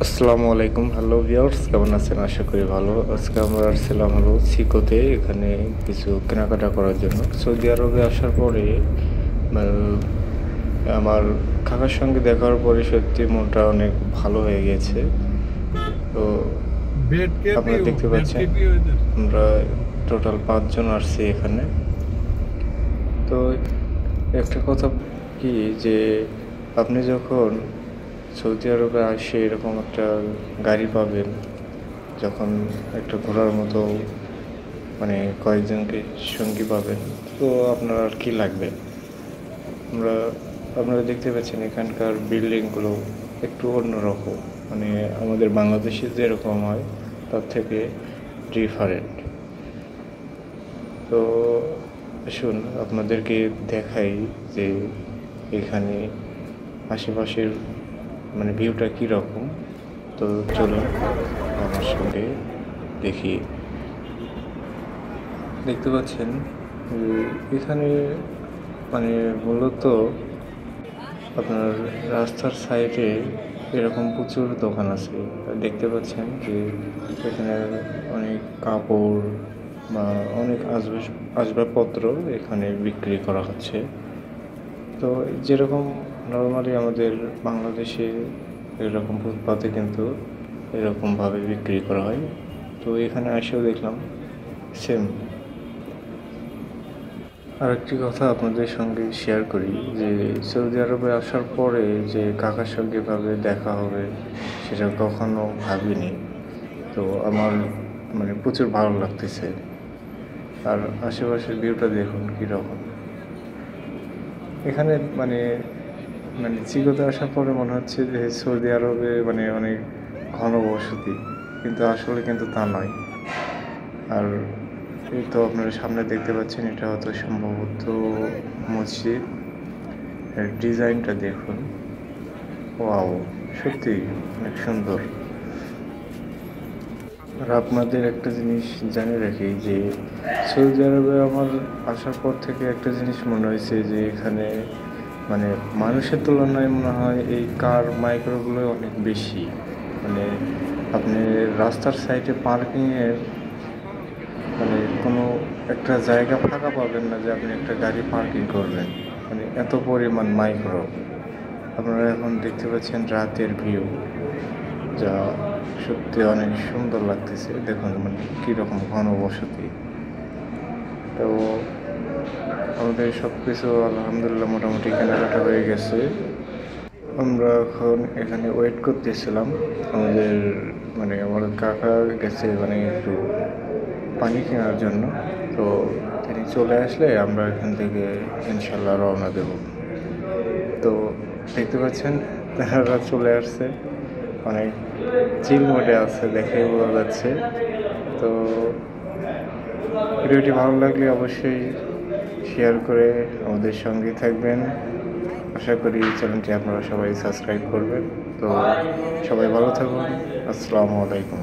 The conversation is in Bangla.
আসসালামু আলাইকুম, হ্যালো ভিউয়ার্স, কেমন আছেন? আশা করি ভালো। আজকে আমরা আসছিলাম হলো চিকোতে, এখানে কিছু কেনাকাটা করার জন্য। সৌদি আরবে আসার পরে আমার কাকার সঙ্গে দেখার পরে সত্যি মনটা অনেক ভালো হয়ে গেছে। তো আপনারা দেখতে পাচ্ছেন আমরা টোটাল 5 জন আসছি এখানে। তো একটা কথা কি যে আপনি যখন সৌদি আরবে আসে এরকম একটা গাড়ি পাবেন, যখন একটা ঘোরার মতো মানে কয়েকজনকে সঙ্গী পাবেন, তো আপনার আর কি লাগবে। আমরা আপনারা দেখতে পাচ্ছেন এখানকার বিল্ডিংগুলো একটু অন্যরকম, মানে আমাদের বাংলাদেশে যেরকম হয় তার থেকে ডিফারেন্ট। তো আসুন আপনাদেরকে দেখাই যে এখানে আশেপাশের মানে ভিউটা কীরকম। তো চলুন আমার সঙ্গে দেখি। দেখতে পাচ্ছেন যে এখানে মানে মূলত আপনার রাস্তার সাইডে এরকম প্রচুর দোকান আছে। দেখতে পাচ্ছেন যে এখানে অনেক কাপড় বা অনেক আসবাবপত্র এখানে বিক্রি করা হচ্ছে। তো যেরকম নর্মালি আমাদের বাংলাদেশে এরকম ফুটপাতে কিন্তু এরকমভাবে বিক্রি করা হয়, তো এখানে এসেও দেখলাম সেম। আরেকটি কথা আপনাদের সঙ্গে শেয়ার করি যে সৌদি আরবে আসার পরে যে কাকার সঙ্গে ভাবে দেখা হবে সেটা কখনো ভাবিনি। তো আমার মানে প্রচুর ভালো লাগতেছে। আর আশেপাশের ভিউটা দেখুন কীরকম। এখানে মানে মানে চিকোতে আসার পরে মনে হচ্ছে যে সৌদি আরবে মানে অনেক ঘনবসতি, কিন্তু আসলে কিন্তু তা নয়। আর এই তো আপনারা সামনে দেখতে পাচ্ছেন, এটা হয়তো সম্ভবত মসজিদ। এর ডিজাইনটা দেখুন, ওয়াও, সত্যি অনেক সুন্দর। আর আপনাদের একটা জিনিস জানিয়ে রাখি যে সৌদি আরবে আমার আসার পর থেকে একটা জিনিস মনে হয়েছে যে এখানে মানে মানুষের তুলনায় মনে হয় এই কার মাইক্রোগুলো অনেক বেশি। মানে আপনি রাস্তার সাইডে পার্কিংয়ের মানে কোনো একটা জায়গা ফাঁকা পাবেন না যে আপনি একটা গাড়ি পার্কিং করবেন, মানে এত পরিমাণ মাইক্রো। আপনারা এখন দেখতে পাচ্ছেন রাতের ভিউ, যা সত্যি অনেক সুন্দর লাগতেছে। দেখুন মানে কীরকম ঘনবসতি। তো আমাদের সব কিছু আলহামদুলিল্লাহ মোটামুটি কেনাকাটা হয়ে গেছে। আমরা এখন এখানে ওয়েট করতেছিলাম আমাদের মানে আমার কাকা গেছে মানে একটু পানি কেনার জন্য। তো তিনি চলে আসলে আমরা এখান থেকে ইনশাল্লাহ রওনা দেব। তো দেখতে পাচ্ছেন তারা চলে আসছে, অনেক চিল মোডে আছে, দেখে বোঝা যাচ্ছে। তো ভিডিওটি ভালো লাগলে অবশ্যই শেয়ার করে আমাদের সঙ্গে থাকবেন। আশা করি চ্যানেলটি আপনারা সবাই সাবস্ক্রাইব করবেন। তো সবাই ভালো থাকুন। আসসালামু আলাইকুম।